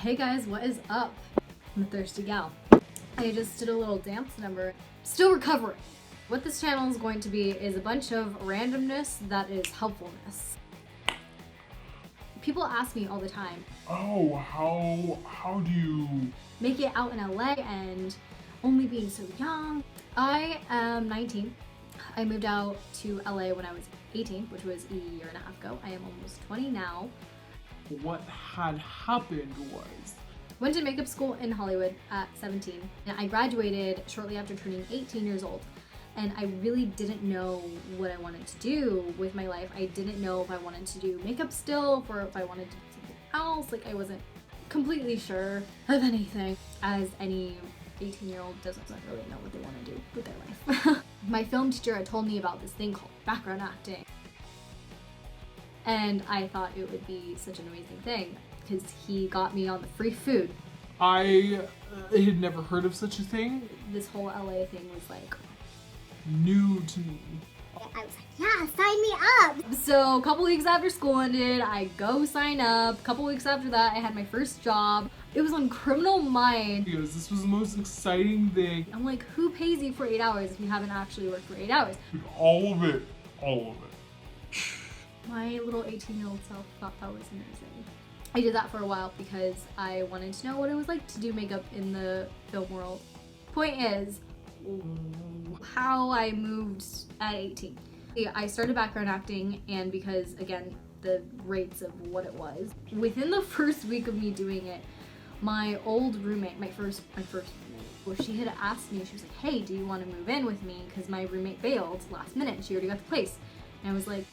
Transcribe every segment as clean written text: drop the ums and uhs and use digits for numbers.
Hey guys, what is up? I'm a thirsty gal. I just did a little dance number. Still recovering. What this channel is going to be is a bunch of randomness that is helpfulness. People ask me all the time, oh, how do you... make it out in LA and only being so young. I am 19. I moved out to LA when I was 18, which was a year and a half ago. I am almost 20 now. What had happened was... Went to makeup school in Hollywood at 17. And I graduated shortly after turning 18 years old. And I really didn't know what I wanted to do with my life. I didn't know if I wanted to do makeup still or if I wanted to do something else. Like, I wasn't completely sure of anything, as any 18-year-old doesn't really know what they want to do with their life. My film teacher had told me about this thing called background acting. And I thought it would be such an amazing thing because he got me on the free food. I had never heard of such a thing. This whole LA thing was like New to me. I was like, yeah, sign me up. So a couple weeks after school ended, I go sign up. A couple weeks after that, I had my first job. It was on Criminal Minds. Because this was the most exciting thing. I'm like, who pays you for 8 hours if you haven't actually worked for 8 hours? All of it. All of it. My little 18-year-old self thought that was amazing. I did that for a while because I wanted to know what it was like to do makeup in the film world. Point is, how I moved at 18. I started background acting, and because, again, the rates of what it was, within the first week of me doing it, my old roommate, my first roommate, well, she had asked me, she was like, hey, do you want to move in with me? Because my roommate bailed last minute. She already got the place. And I was like,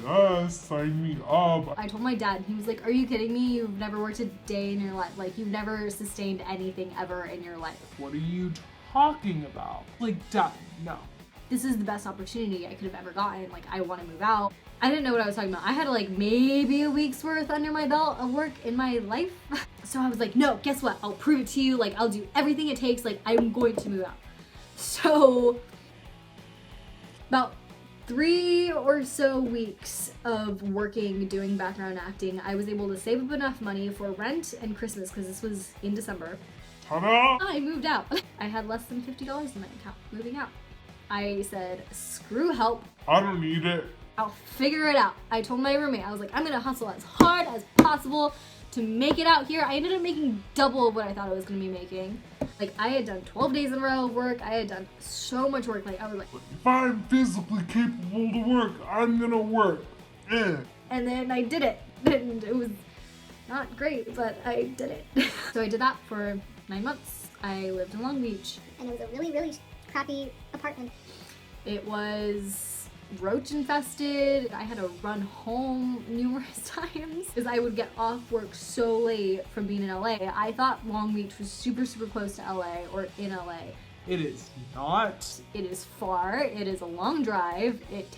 yes, sign me up. I told my dad, and he was like, are you kidding me? You've never worked a day in your life. Like, you've never sustained anything ever in your life. What are you talking about? Like, Dad, no. This is the best opportunity I could have ever gotten. Like, I want to move out. I didn't know what I was talking about. I had like maybe a week's worth under my belt of work in my life. So I was like, no, guess what? I'll prove it to you. Like, I'll do everything it takes. Like, I'm going to move out. So about 3 or so weeks of working, doing background acting, I was able to save up enough money for rent and Christmas, because this was in December. Ta-da! I moved out. I had less than $50 in my account moving out. I said, screw help. I don't need it. I'll figure it out. I told my roommate, I was like, I'm gonna hustle as hard as possible to make it out here. I ended up making double of what I thought I was gonna be making. Like, I had done 12 days in a row of work. I had done so much work. Like, I was like, If I'm physically capable to work, I'm gonna work. and then I did it. And it was not great, but I did it. So I did that for 9 months. I lived in Long Beach. And it was a really, really crappy apartment. It was roach infested. I had to run home numerous times because I would get off work so late from being in LA. I thought Long Beach was super, super close to LA or in LA. It is not. It is far. It is a long drive. It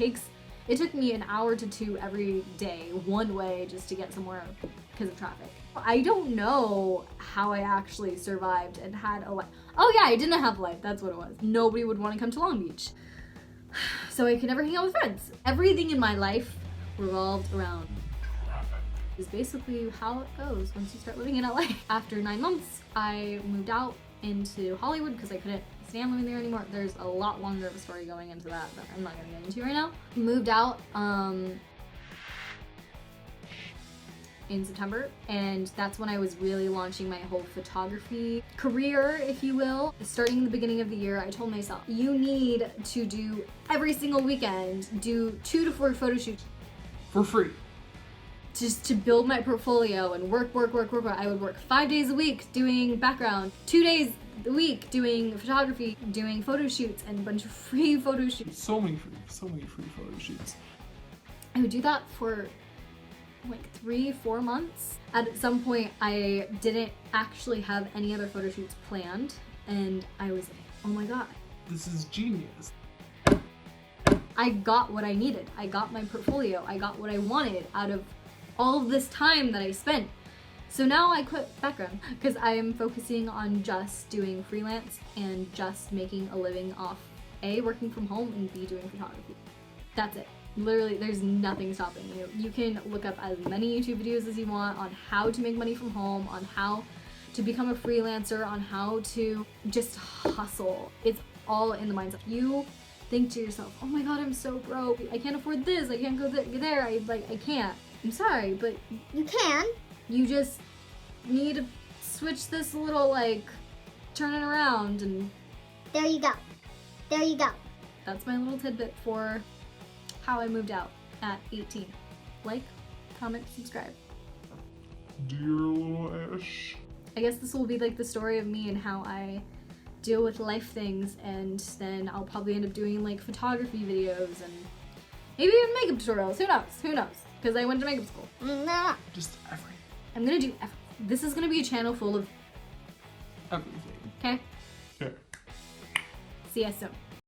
took me an hour to 2 every day, one way, just to get somewhere because of traffic. I don't know how I actually survived and had a life. Oh yeah, I didn't have a life. That's what it was. Nobody would want to come to Long Beach. So I could never hang out with friends. Everything in my life revolved around is basically how it goes once you start living in LA. After 9 months, I moved out into Hollywood because I couldn't stand living there anymore. There's a lot longer of a story going into that I'm not gonna get into right now. Moved out in September, and that's when I was really launching my whole photography career, if you will. Starting the beginning of the year, I told myself, you need to do every single weekend, do 2 to 4 photo shoots. For free. Just to build my portfolio and work. I would work 5 days a week doing background, 2 days a week doing photography, doing photo shoots, and a bunch of free photo shoots. So many free photo shoots. I would do that for like 3-4 months. At some point, I didn't actually have any other photo shoots planned, and I was like, oh my god. This is genius. I got what I needed. I got my portfolio. I got what I wanted out of all of this time that I spent. So now I quit background because I am focusing on just doing freelance and just making a living off A, working from home, and B, doing photography. That's it. Literally, there's nothing stopping you. You can look up as many YouTube videos as you want on how to make money from home, on how to become a freelancer, on how to just hustle. It's all in the mindset. You think to yourself, oh my god, I'm so broke. I can't afford this. I can't go there. I can't. I'm sorry, but You can. you just need to switch this little, like, turn it around, and There you go. There you go. that's my little tidbit for how I moved out at 18. Like, comment, subscribe. Dear little Ash. I guess this will be like the story of me and how I deal with life things, and then I'll probably end up doing like photography videos and maybe even makeup tutorials. Who knows? Who knows? Because I went to makeup school. No. Just everything. I'm gonna do this is gonna be a channel full of Everything. okay? Okay. See you soon.